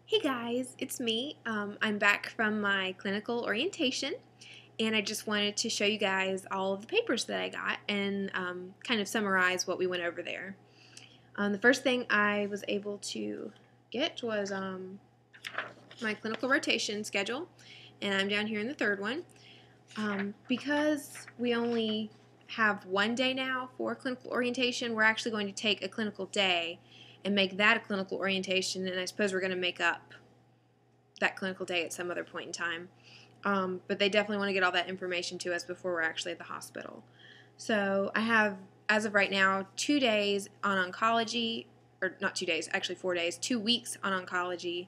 Hey guys, it's me. I'm back from my clinical orientation, and I just wanted to show you guys all of the papers that I got and kind of summarize what we went over there. The first thing I was able to get was my clinical rotation schedule, and I'm down here in the third one. Because we only have one day now for clinical orientation, we're actually going to take a clinical day and make that a clinical orientation, and I suppose we're going to make up that clinical day at some other point in time. But they definitely want to get all that information to us before we're actually at the hospital. So I have, as of right now, 2 days on oncology, or not 2 days, actually 4 days, 2 weeks on oncology,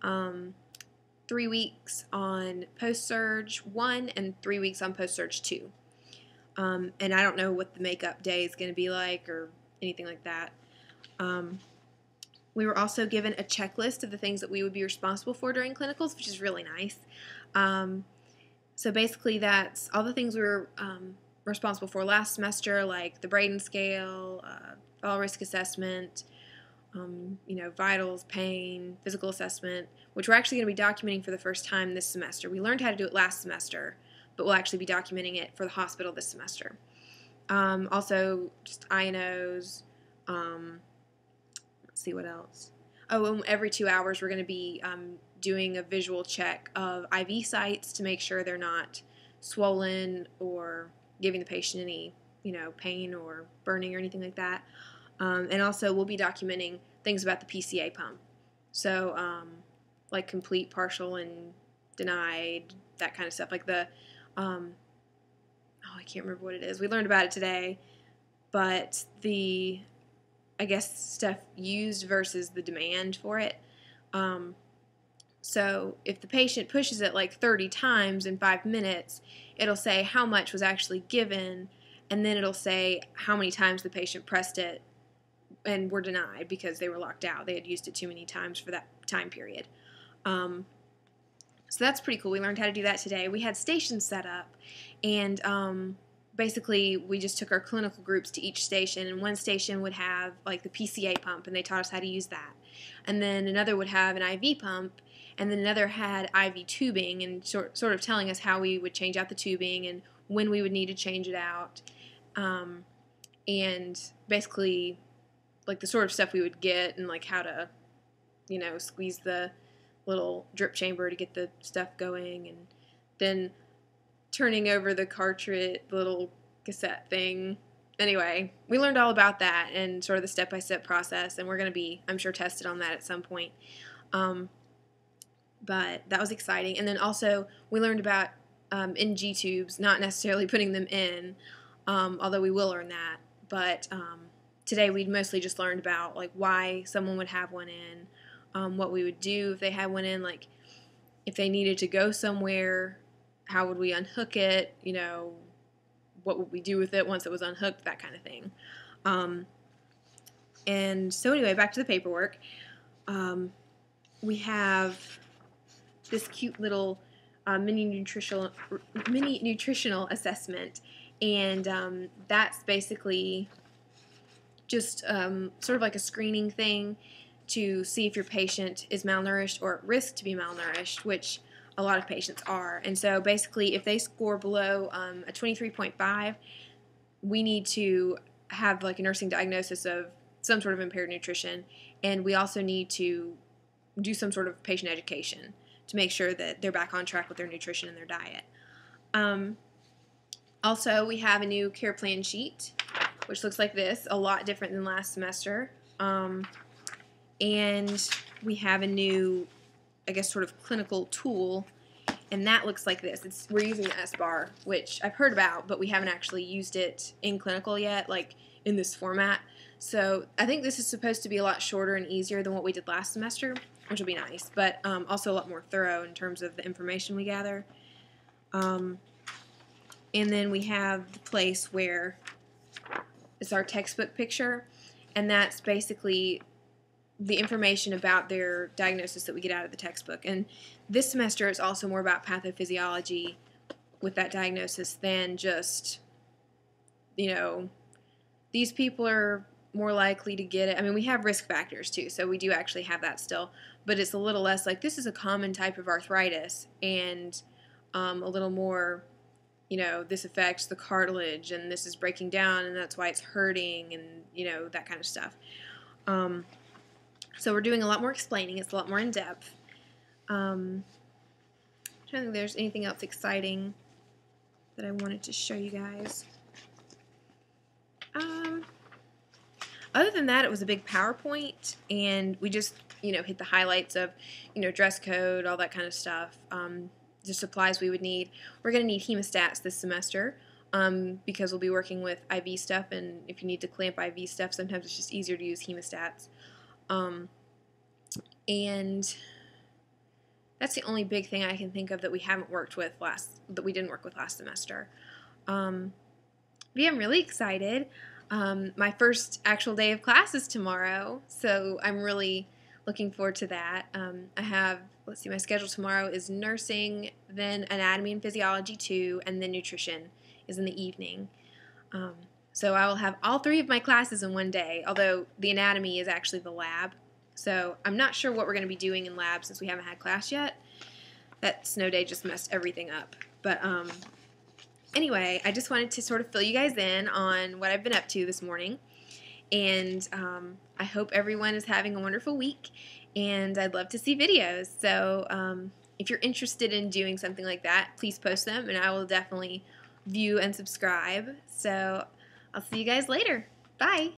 3 weeks on post-surge 1, and 3 weeks on post-surge 2. And I don't know what the makeup day is going to be like or anything like that. We were also given a checklist of the things that we would be responsible for during clinicals, which is really nice. So basically that's all the things we were responsible for last semester, like the Braden scale, fall risk assessment, vitals, pain, physical assessment, which we're actually going to be documenting for the first time this semester. We learned how to do it last semester, but we'll actually be documenting it for the hospital this semester. Also, just INOs, let's see what else. Oh, and every 2 hours we're going to be doing a visual check of IV sites to make sure they're not swollen or giving the patient any, pain or burning or anything like that. And also we'll be documenting things about the PCA pump. So, like complete, partial, and denied, that kind of stuff. Like the, I can't remember what it is. We learned about it today, but the, I guess, stuff used versus the demand for it. So if the patient pushes it like 30 times in 5 minutes, it'll say how much was actually given, and then it'll say how many times the patient pressed it and were denied because they were locked out. They had used it too many times for that time period. So that's pretty cool. We learned how to do that today. We had stations set up, and basically we just took our clinical groups to each station, and one station would have like the PCA pump, and they taught us how to use that. And then another would have an IV pump, and then another had IV tubing, and sort of telling us how we would change out the tubing and when we would need to change it out. And basically like the sort of stuff we would get, and like how to, squeeze the little drip chamber to get the stuff going, and then turning over the cartridge, the little cassette thing. Anyway, we learned all about that and sort of the step-by-step process, and we're going to be, I'm sure, tested on that at some point. But that was exciting. And then also we learned about NG tubes, not necessarily putting them in, although we will learn that. But today we'd mostly just learned about like why someone would have one in, what we would do if they had one in, like if they needed to go somewhere, how would we unhook it, what would we do with it once it was unhooked, that kind of thing. And so anyway, back to the paperwork. We have this cute little mini nutritional assessment, and that's basically just sort of like a screening thing to see if your patient is malnourished or at risk to be malnourished, which a lot of patients are. And so basically if they score below a 23.5, we need to have like a nursing diagnosis of some sort of impaired nutrition, and we also need to do some sort of patient education to make sure that they're back on track with their nutrition and their diet. Also, we have a new care plan sheet, which looks like this, a lot different than last semester. And we have a new, I guess, sort of clinical tool, and that looks like this. We're using the S-bar, which I've heard about, but we haven't actually used it in clinical yet, like in this format. So I think this is supposed to be a lot shorter and easier than what we did last semester, which will be nice, but also a lot more thorough in terms of the information we gather. And then we have the place where it's our textbook picture, and that's basically the information about their diagnosis that we get out of the textbook. And this semester is also more about pathophysiology with that diagnosis than just, these people are more likely to get it. I mean, we have risk factors too, so we do actually have that still. but it's a little less like this is a common type of arthritis, and a little more, you know, this affects the cartilage and this is breaking down and that's why it's hurting, and, you know, that kind of stuff. So we're doing a lot more explaining. It's a lot more in depth. I don't think there's anything else exciting that I wanted to show you guys. Other than that, it was a big PowerPoint, and we just, you know, hit the highlights of, you know, dress code, all that kind of stuff, the supplies we would need. We're going to need hemostats this semester because we'll be working with IV stuff, and if you need to clamp IV stuff, sometimes it's just easier to use hemostats. And that's the only big thing I can think of that we haven't worked with that we didn't work with last semester. Yeah, I'm really excited. My first actual day of class is tomorrow, so I'm really looking forward to that. I have, let's see, my schedule tomorrow is nursing, then anatomy and physiology 2, and then nutrition is in the evening. So I will have all 3 of my classes in one day, although the anatomy is actually the lab. So I'm not sure what we're going to be doing in lab since we haven't had class yet. That snow day just messed everything up. But anyway, I just wanted to sort of fill you guys in on what I've been up to this morning. And I hope everyone is having a wonderful week. And I'd love to see videos. So if you're interested in doing something like that, please post them, and I will definitely view and subscribe. So I'll see you guys later. Bye.